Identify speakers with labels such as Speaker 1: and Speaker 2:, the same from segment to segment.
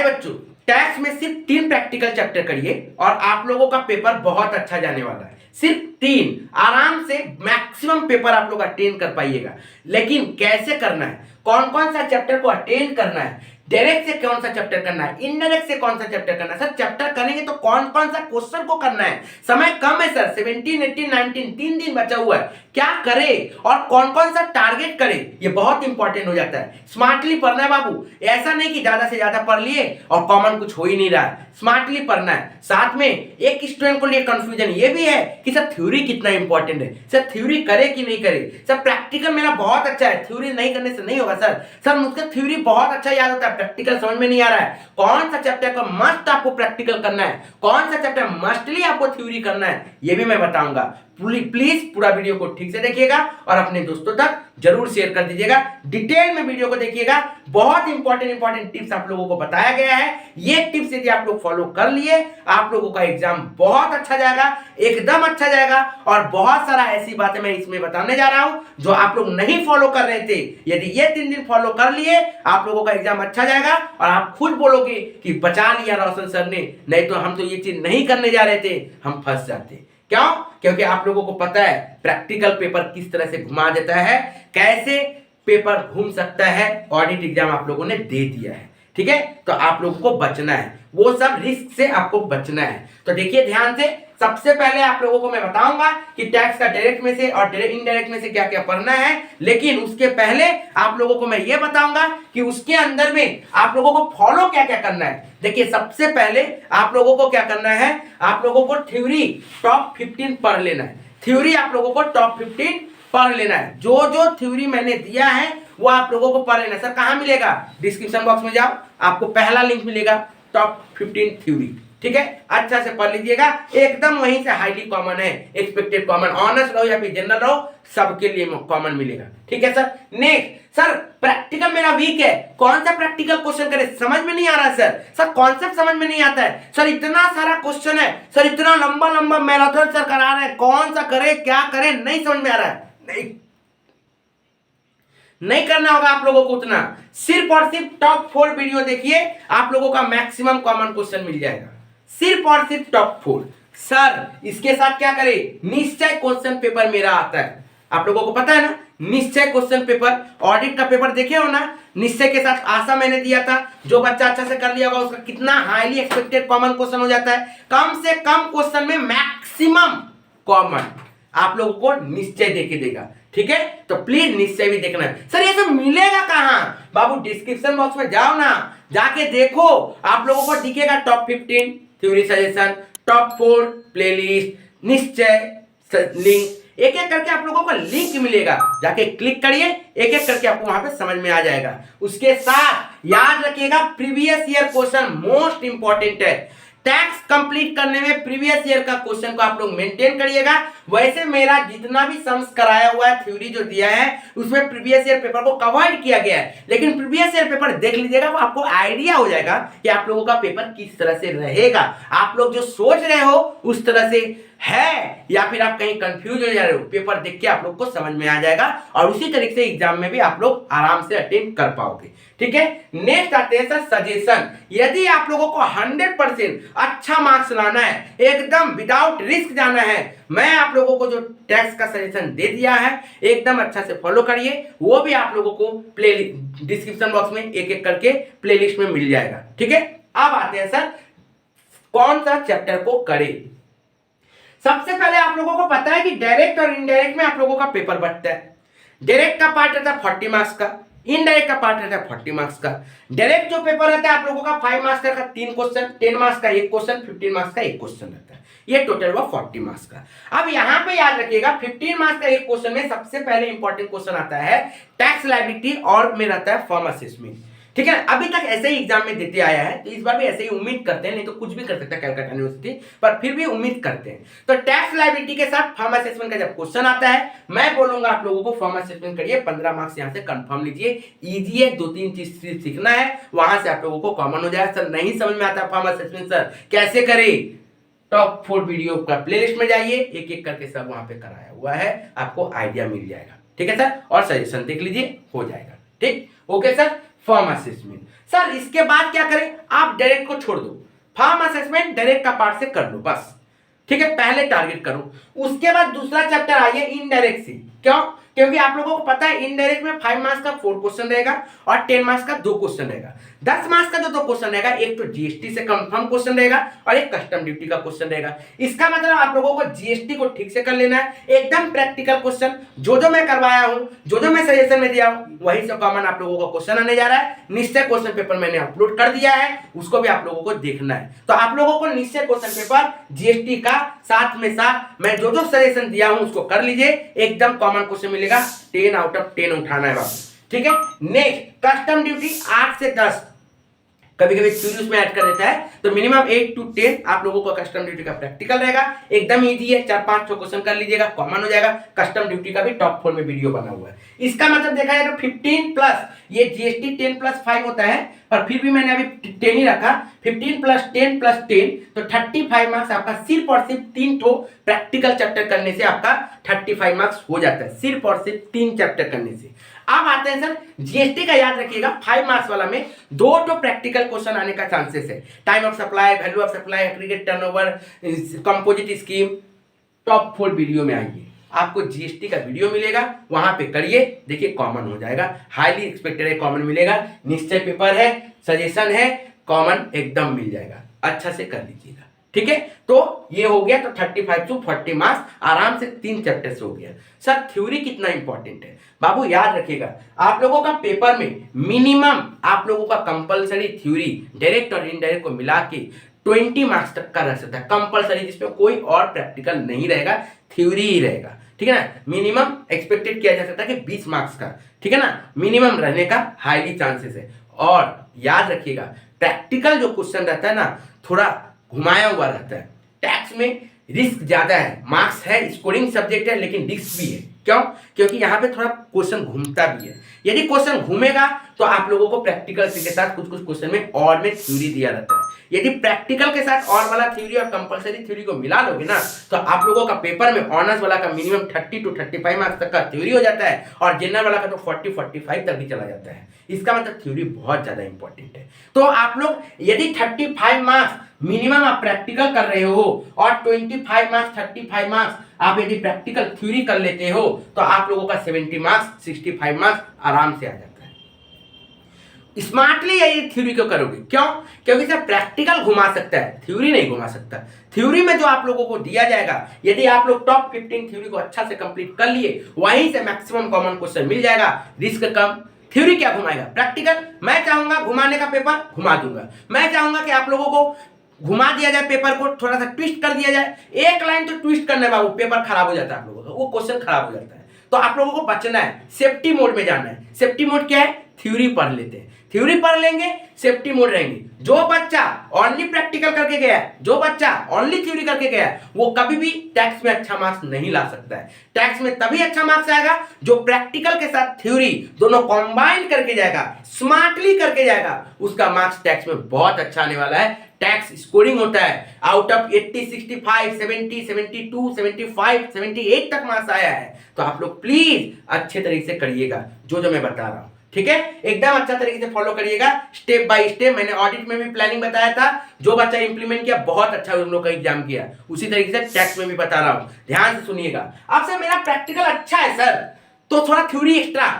Speaker 1: बच्चों, टैक्स में सिर्फ 3 प्रैक्टिकल चैप्टर करिए और आप लोगों का पेपर बहुत अच्छा जाने वाला है। सिर्फ 3, आराम से मैक्सिमम पेपर आप लोग अटेंड कर पाइएगा। लेकिन कैसे करना है, कौन कौन सा चैप्टर को अटेंड करना है, डायरेक्ट से कौन सा चैप्टर करना है, इनडायरेक्ट से कौन सा चैप्टर करना है। सर चैप्टर करेंगे तो कौन कौन सा क्वेश्चन को करना है, समय कम है सर, 17, 18, 19, 3 दिन बचा हुआ है, क्या करे और कौन कौन सा टारगेट करे, ये बहुत इंपॉर्टेंट हो जाता है। स्मार्टली पढ़ना है बाबू, ऐसा नहीं कि ज्यादा से ज्यादा पढ़ लिए और कॉमन कुछ हो ही नहीं रहा है। स्मार्टली पढ़ना है। साथ में एक स्टूडेंट को लिए कंफ्यूजन ये भी है कि सर थ्योरी कितना इंपॉर्टेंट है, सर थ्योरी करे कि नहीं करे। सर प्रैक्टिकल मेरा बहुत अच्छा है, थ्योरी नहीं करने से नहीं होगा सर मुझसे थ्योरी बहुत अच्छा याद होता है, प्रैक्टिकल समझ में नहीं आ रहा है। कौन सा चैप्टर का मस्ट आपको प्रैक्टिकल करना है, कौन सा चैप्टर मस्टली आपको थ्योरी करना है, ये भी मैं बताऊंगा। प्लीज पूरा वीडियो को ठीक से देखिएगा और अपने दोस्तों तक जरूर शेयर कर दीजिएगा। डिटेल में वीडियो को देखिएगा, बहुत इंपॉर्टेंट टिप्स आप लोगों को बताया गया है। ये टिप्स यदि आप लोग फॉलो कर लिए, आप लोगों का एग्जाम बहुत अच्छा जाएगा, एकदम अच्छा जाएगा। और बहुत सारा ऐसी बातें मैं इसमें बताने जा रहा हूं जो आप लोग नहीं फॉलो कर रहे थे। यदि ये 3 दिन फॉलो कर लिए, आप लोगों का एग्जाम अच्छा जाएगा और आप खुद बोलोगे कि बचा लिया रोशन सर ने, नहीं तो हम तो ये चीज नहीं करने जा रहे थे, हम फंस जाते। क्यों? क्योंकि आप लोगों को पता है प्रैक्टिकल पेपर किस तरह से घुमा देता है, कैसे पेपर घूम सकता है। ऑडिट एग्जाम आप लोगों ने दे दिया है, ठीक है, तो आप लोगों को बचना है, वो सब रिस्क से आपको बचना है। तो देखिए ध्यान से, सबसे पहले आप लोगों को मैं बताऊंगा कि टैक्स का डायरेक्ट में से और इनडायरेक्ट में से क्या क्या पढ़ना है। लेकिन उसके पहले आप लोगों को मैं ये बताऊंगा कि उसके अंदर में आप लोगों को फॉलो क्या क्या करना है। देखिए सबसे पहले आप लोगों को क्या करना है, आप लोगों को थ्योरी टॉप 15 पढ़ लेना है। थ्योरी आप लोगों को टॉप 15 पढ़ लेना है। जो जो थ्योरी मैंने दिया है वो आप लोगों को पढ़ लेना। सर कहां मिलेगा? डिस्क्रिप्शन बॉक्स में जाओ, आपको पहला लिंक मिलेगा टॉप 15 थ्योरी, ठीक है, अच्छा से पढ़ लीजिएगा। एकदम वहीं से हाईली कॉमन है, एक्सपेक्टेड कॉमन, ऑनर्स रहो या फिर जनरल रहो, सबके लिए कॉमन मिलेगा, ठीक है सर। नेक्स्ट सर, प्रैक्टिकल मेरा वीक है, कौन सा प्रैक्टिकल क्वेश्चन करे, समझ में नहीं आ रहा है सर कॉन्सेप्ट समझ में नहीं आता है सर, इतना सारा क्वेश्चन है सर, इतना लंबा लंबा मैराथन सर करा रहे हैं, कौन सा करे क्या करे नहीं समझ में आ रहा है। नहीं करना होगा आप लोगों को उतना, सिर्फ और सिर्फ टॉप 4 वीडियो देखिए, आप लोगों का मैक्सिमम कॉमन क्वेश्चन मिल जाएगा, सिर्फ और सिर्फ टॉप 4। सर इसके साथ क्या करें, निश्चय क्वेश्चन पेपर मेरा आता है, आप लोगों को पता है ना, निश्चय क्वेश्चन पेपर, ऑडिट का पेपर देखे हो ना, निश्चय के साथ आशा मैंने दिया था, जो बच्चा अच्छा से कर लिया होगा उसका कितना हाईली एक्सपेक्टेड कॉमन क्वेश्चन हो जाता है, कम से कम क्वेश्चन में मैक्सिमम कॉमन आप लोगों को निश्चय देके देगा, ठीक है। तो प्लीज निश्चय भी देखना है। सर ये सब मिलेगा कहां? बाबू डिस्क्रिप्शन बॉक्स में जाओ ना, जाके देखो, आप लोगों को दिखेगा top 15 theory suggestion, top 4 playlist, निश्चय लिंक, एक एक करके आप लोगों को लिंक मिलेगा, जाके क्लिक करिए, एक एक करके आपको वहां पे समझ में आ जाएगा। उसके साथ याद रखिएगा previous year question most important है, टैक्स कंप्लीट करने में प्रीवियस ईयर का क्वेश्चन को आप लोग मेंटेन करिएगा। वैसे मेरा जितना भी सम्स कराया हुआ है, थ्योरी जो दिया है उसमें प्रीवियस ईयर पेपर को कवर्ड किया गया है, लेकिन प्रीवियस ईयर पेपर देख लीजिएगा, वो आपको आइडिया हो जाएगा कि आप लोगों का पेपर किस तरह से रहेगा। आप लोग जो सोच रहे हो उस तरह से है या फिर आप कहीं कंफ्यूज हो जा रहे हो, पेपर देख के आप लोग को समझ में आ जाएगा और उसी तरीके से एग्जाम में भी आप लोग आराम से अटेंड कर पाओगे, ठीक है। नेक्स्ट आते हैं सर सजेशन। यदि आप लोगों को 100% अच्छा मार्क्स लाना है, एकदम विदाउट रिस्क जाना है, मैं आप लोगों को जो टैक्स का सजेशन दे दिया है एकदम अच्छा से फॉलो करिए, वो भी आप लोगों को प्ले डिस्क्रिप्शन बॉक्स में एक एक करके प्लेलिस्ट में मिल जाएगा, ठीक है। अब आते हैं सर कौन सा चैप्टर को करें। सबसे पहले आप लोगों को पता है कि डायरेक्ट और इनडायरेक्ट में आप लोगों का पेपर बंटता है। डायरेक्ट का पार्ट रहता है 40 मार्क्स का, इनडायरेक्ट का पार्ट रहता है 40 मार्क्स का। डायरेक्ट जो पेपर रहता है आप लोगों का 5 मार्क्स का 3 क्वेश्चन, 10 मार्क्स का 1 क्वेश्चन, 15 मार्क्स का 1 क्वेश्चन रहता है, ये टोटल हुआ 40 मार्क्स का। अब यहां पे याद रखिएगा 15 मार्क्स का 1 क्वेश्चन में सबसे पहले इंपॉर्टेंट क्वेश्चन आता है टैक्स लायबिलिटी और में रहता है फर्म असेसमेंट, ठीक है। अभी तक ऐसे ही एग्जाम में देते आया है, तो इस बार भी ऐसे ही उम्मीद करते हैं, नहीं तो कुछ भी कर सकता है कलकत्ता यूनिवर्सिटी, पर फिर भी उम्मीद करते हैं। तो टैक्स लायबिलिटी के साथ फर्म असेसमेंट का जब क्वेश्चन आता है, मैं बोलूंगा आप लोगों को फर्म असेसमेंट करिए, 15 मार्क्स यहां से कंफर्म लीजिए, इजी है, 2-3 चीज सीखना है, वहां से आप लोगों को कॉमन हो जाए। सर नहीं समझ में आता फर्म असेसमेंट सर कैसे करें, टॉप 4 वीडियो का प्लेलिस्ट में जाइए, एक एक करके सब वहां पे कराया हुआ है, आपको आइडिया मिल जाएगा, ठीक है सर, और सजेशन देख लीजिए, हो जाएगा, ठीक, okay sir. Firm assessment sir इसके बाद क्या करें, आप डायरेक्ट को छोड़ दो, फार्म असेसमेंट डायरेक्ट का पार्ट से कर लो बस, ठीक है, पहले टारगेट करो। उसके बाद दूसरा चैप्टर आइए इनडायरेक्ट से। क्यों? क्योंकि आप लोगों को पता है इनडायरेक्ट में 5 मार्क्स का 4 क्वेश्चन रहेगा और 10 मार्क्स का 2 क्वेश्चन रहेगा। 10 मार्क्स का जो 2 क्वेश्चन रहेगा, एक तो जीएसटी से कंफर्म क्वेश्चन रहेगा और एक कस्टम ड्यूटी का क्वेश्चन रहेगा। इसका मतलब आप लोगों को जीएसटी को ठीक से कर लेना है, एकदम प्रैक्टिकल क्वेश्चन, जो मैं करवाया हूं, जो मैं सजेशन में दिया हूं, वही से कॉमन आप लोगों का क्वेश्चन आने जा रहा है। निश्चय क्वेश्चन पेपर मैंने अपलोड कर दिया है, उसको भी आप लोगों को देखना है। तो आप लोगों को निश्चय क्वेश्चन पेपर जीएसटी का साथ में साथ मैं जो सजेशन दिया हूं उसको कर लीजिए, एकदम कॉमन क्वेश्चन मिलेगा, 10 आउट ऑफ 10 उठाना है बाबू, ठीक है। नेक्स्ट कस्टम ड्यूटी 8 से 10, कभी कभी थ्योरी उसमें ऐड कर देता है, तो मिनिमम 8 to 10 आप लोगों का कस्टम ड्यूटी का प्रैक्टिकल रहेगा, एकदम इजी है, 4-5 क्वेश्चन कर लीजिएगा, कॉमन हो जाएगा। कस्टम ड्यूटी का भी टॉप 4 में वीडियो बना हुआ है। इसका मतलब देखा जाए तो 15 प्लस, ये जीएसटी 10 प्लस 5 होता है, पर फिर भी मैंने अभी 10 ही रखा, 15 प्लस 10 प्लस 10, तो 35 मार्क्स आपका सिर्फ और सिर्फ 3 ठो प्रैक्टिकल चैप्टर करने से आपका 35 मार्क्स हो जाता है, सिर्फ और सिर्फ 3 चैप्टर करने से। अब आते हैं सर जीएसटी का, याद रखिएगा 5 मार्क्स वाला में 2 तो प्रैक्टिकल क्वेश्चन आने का चांसेस है, time of supply, value of supply, aggregate turnover, composite scheme. Top 4 video में आइए, आपको जीएसटी का वीडियो मिलेगा, वहां पे करिए, देखिए कॉमन हो जाएगा, हाईली एक्सपेक्टेड है कॉमन मिलेगा, निश्चय पेपर है, सजेशन है, कॉमन एकदम मिल जाएगा, अच्छा से कर लीजिएगा, ठीक है। तो ये हो गया, तो 35 to 40 मार्क्स आराम से 3 चैप्टर से हो गया। सर थ्योरी कितना इंपॉर्टेंट है बाबू, याद रखिएगा आप लोगों का पेपर में मिनिमम आप लोगों का कंपलसरी थ्योरी डायरेक्ट और इनडायरेक्ट को मिला के 20 मार्क्स तक का रह सकता है कंपलसरी, जिसमें कोई और प्रैक्टिकल नहीं रहेगा, थ्योरी ही रहेगा, ठीक है ना। मिनिमम एक्सपेक्टेड किया जा सकता है कि 20 मार्क्स का, ठीक है ना, मिनिमम रहने का हाईली चांसेस है। और याद रखिएगा प्रैक्टिकल जो क्वेश्चन रहता है ना, थोड़ा घुमाया हुआ रहता है, टैक्स में रिस्क ज्यादा है, मार्क्स है, स्कोरिंग सब्जेक्ट है, लेकिन रिस्क भी है। क्यों? क्योंकि यहाँ पे थोड़ा क्वेश्चन घूमता भी है। यदि क्वेश्चन घूमेगा तो आप लोगों को प्रैक्टिकल के साथ कुछ कुछ क्वेश्चन में और में थ्योरी दिया रहता है, यदि प्रैक्टिकल के साथ और वाला थ्योरी और कंपलसरी थ्योरी को मिला लोगे ना, तो आप लोगों का पेपर में ऑनर्स वाला का मिनिमम 30 to 35 मार्क्स तक का थ्योरी हो जाता है और जनरल वाला का तो 40-45 तक भी चला जाता है। इसका मतलब थ्योरी बहुत ज्यादा इंपॉर्टेंट है। तो आप लोग यदि 35 मार्क्स मिनिमम आप प्रैक्टिकल कर रहे हो और 25 मार्क्स 35 मार्क्स आप यदि प्रैक्टिकल थ्योरी कर लेते हो, तो आप लोगों का 70 मार्क्स 65 मार्क्स आराम से आ जाता है। स्मार्टली ये थ्योरी क्यों करोगे? क्यों? क्योंकि सर प्रैक्टिकल घुमा सकता है, थ्योरी नहीं घुमा सकता। थ्योरी में जो आप लोगों को दिया जाएगा, यदि आप लोग टॉप 15 थ्योरी को अच्छा से कंप्लीट कर लिए, वहीं से मैक्सिमम कॉमन क्वेश्चन मिल जाएगा, रिस्क कम। थ्योरी क्या घुमाएगा? प्रैक्टिकल। मैं चाहूंगा घुमाने का पेपर घुमा दूंगा, मैं चाहूंगा कि आप लोगों को घुमा दिया जाए, पेपर को थोड़ा सा ट्विस्ट कर दिया जाए, एक लाइन तो ट्विस्ट करने बाबू पेपर खराब हो जाता है आप लोगों का, वो क्वेश्चन खराब हो जाता है। तो आप लोगों को बचना है, सेफ्टी मोड में जाना है। सेफ्टी मोड क्या है? थ्योरी पढ़ लेते हैं, थ्योरी पढ़ लेंगे, सेफ्टी मोड रहेंगे। जो बच्चा ओनली प्रैक्टिकल करके गया है, जो बच्चा ओनली थ्योरी करके गया है, वो कभी भी टैक्स में अच्छा मार्क्स नहीं ला सकता है। टैक्स में तभी अच्छा मार्क्स आएगा जो प्रैक्टिकल के साथ थ्योरी दोनों कंबाइन करके जाएगा, स्मार्टली करके जाएगा, उसका मार्क्स टैक्स में बहुत अच्छा आने वाला है। टैक्स स्कोरिंग होता है आउट ऑफ 80, 65, 70, 72, 75, 78 तक मार्क्स आया है। तो आप लोग प्लीज अच्छे तरीके से करिएगा जो मैं बता रहा हूं, ठीक है, एकदम अच्छा तरीके से फॉलो करिएगा, स्टेप बाय स्टेप। मैंने ऑडिट में भी प्लानिंग बताया था, जो बच्चा इंप्लीमेंट किया बहुत अच्छा उन लोग का एग्जाम किया, उसी तरीके से टैक्स में भी बता रहा हूं, ध्यान से सुनिएगा। अब सर मेरा प्रैक्टिकल अच्छा है सर, तो थोड़ा थ्योरी एक्स्ट्रा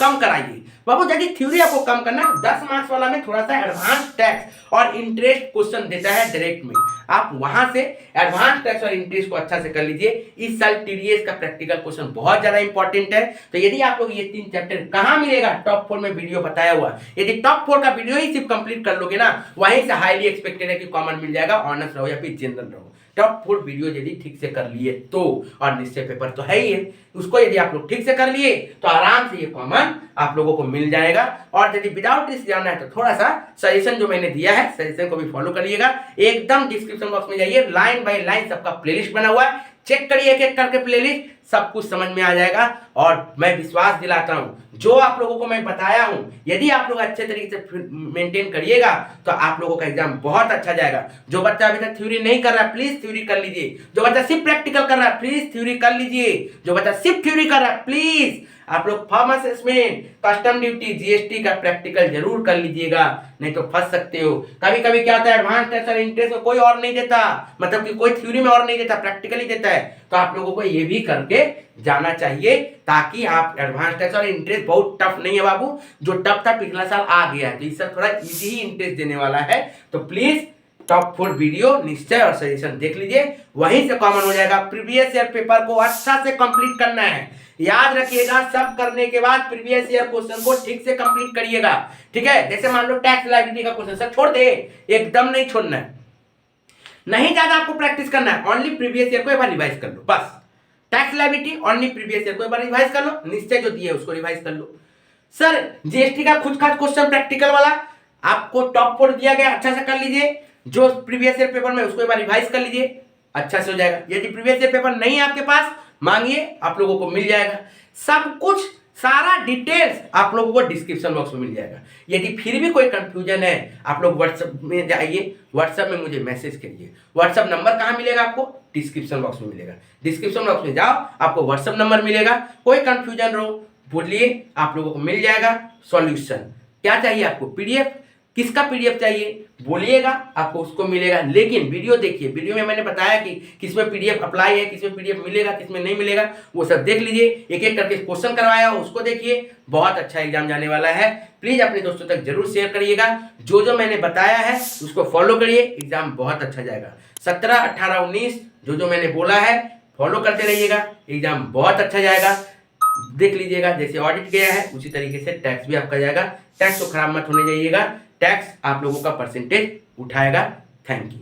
Speaker 1: कम कराइए। बाबू यदि थ्योरी आपको कम करना है, 10 मार्क्स वाला में थोड़ा सा एडवांस टैक्स और इंटरेस्ट क्वेश्चन देता है डायरेक्ट में, आप वहां से एडवांस टैक्स और इंटरेस्ट को अच्छा से कर लीजिए। इस साल टीडीएस का प्रैक्टिकल क्वेश्चन बहुत ज्यादा इंपॉर्टेंट है। तो यदि आप लोग ये 3 चैप्टर कहां मिलेगा, टॉप 4 में वीडियो बताया हुआ, यदि टॉप 4 का वीडियो ही सिर्फ कंप्लीट कर लोगे ना, वहीं से हाईली एक्सपेक्टेड है कि कॉमन मिल जाएगा, ऑनर्स रहो या फिर जनरल रहो। टॉप 4 वीडियो यदि ठीक से कर लिए तो, और निश्चय पेपर तो है ही है, उसको यदि आप लोग ठीक से कर लिए तो आराम से ये कॉमन आप लोगों को मिल जाएगा। और यदि विदाउट रिस्क जाना है तो थोड़ा सा सजेशन जो मैंने दिया है, सजेशन को भी फॉलो करिएगा। एकदम डिस्क्रिप्शन बॉक्स में जाइए, लाइन बाय लाइन सबका प्लेलिस्ट बना हुआ है, चेक करिए एक एक करके प्लेलिस्ट, सब कुछ समझ में आ जाएगा। और मैं विश्वास दिलाता हूं, जो आप लोगों को मैं बताया हूं, यदि आप लोग अच्छे तरीके से मेंटेन करिएगा तो आप लोगों का एग्जाम बहुत अच्छा जाएगा। जो बच्चा अभी तक थ्योरी नहीं कर रहा है प्लीज थ्योरी कर लीजिए, जो बच्चा सिर्फ प्रैक्टिकल कर रहा है प्लीज थ्योरी कर लीजिए, जो बच्चा सिर्फ थ्योरी कर रहा है प्लीज आप लोग form assessment, custom duty, GST का प्रैक्टिकल जरूर कर लीजिएगा, नहीं तो फंस सकते हो। कभी कभी क्या होता है, एडवांस टेस्ट और इंट्रेंस में कोई और नहीं देता, मतलब कि कोई थ्योरी में और नहीं देता, प्रैक्टिकली देता है। तो आप लोगों को ये भी करके जाना चाहिए, ताकि आप एडवांस टेस्ट और इंट्रेंस बहुत टफ नहीं है बाबू, जो टफ था पिछला साल आ गया है, तो इस साल थोड़ा इजी ही इंट्रेंस देने वाला है। तो प्लीज टॉप 4 वीडियो निश्चय और सजेशन देख लीजिए, वहीं से कॉमन हो जाएगा। प्रीवियस ईयर पेपर को अच्छा से कंप्लीट करना है, याद रखिएगा। सब करने के बाद प्रीवियस ईयर क्वेश्चन को ठीक से कंप्लीट करिएगा, ठीक है। जैसे मान लो टैक्स लायबिलिटी का क्वेश्चन सर छोड़ दे, एकदम नहीं छोड़ना है, नहीं ज्यादा आपको प्रैक्टिस करना है, ओनली प्रीवियस ईयर को एक बार रिवाइज कर लो बस। Tax liability only previous year को एक बार रिवाइज कर लो, निश्चय जो दिए उसको रिवाइज कर लो। सर जीएसटी का खुद खास क्वेश्चन प्रैक्टिकल वाला आपको टॉप 4 दिया गया, अच्छा से कर लीजिए। जो प्रीवियस ईयर पेपर में उसको एक बार रिवाइज कर लीजिए, अच्छा से हो जाएगा। यदि प्रीवियस ईयर पेपर नहीं है आपके पास, मांगिए, आप लोगों को मिल जाएगा। सब कुछ सारा डिटेल्स आप लोगों को डिस्क्रिप्शन बॉक्स में मिल जाएगा। यदि फिर भी कोई कंफ्यूजन है, आप लोग व्हाट्सएप में जाइए, व्हाट्सएप में मुझे मैसेज करिए। व्हाट्सएप नंबर कहाँ मिलेगा आपको? डिस्क्रिप्शन बॉक्स में मिलेगा। डिस्क्रिप्शन बॉक्स में जाओ, आपको व्हाट्सएप नंबर मिलेगा। कोई कंफ्यूजन रहो बोलिए, आप लोगों को मिल जाएगा सॉल्यूशन। क्या चाहिए आपको? पीडीएफ, किसका पीडीएफ चाहिए बोलिएगा, आपको उसको मिलेगा। लेकिन वीडियो देखिए, वीडियो में मैंने बताया कि किसमें पीडीएफ अप्लाई है, किसमें पीडीएफ मिलेगा, किसमें नहीं मिलेगा, वो सब देख लीजिए। एक एक करके क्वेश्चन करवाया हो उसको देखिए, बहुत अच्छा एग्जाम जाने वाला है। प्लीज अपने दोस्तों तक जरूर शेयर करिएगा, जो जो मैंने बताया है उसको फॉलो करिए, एग्जाम बहुत अच्छा जाएगा। 17, 18, 19 जो मैंने बोला है फॉलो करते रहिएगा, एग्जाम बहुत अच्छा जाएगा। देख लीजिएगा, जैसे ऑडिट गया है उसी तरीके से टैक्स भी आपका जाएगा। टैक्स तो खराब मत होने जाइएगा, टैक्स आप लोगों का परसेंटेज उठाएगा। Thank you.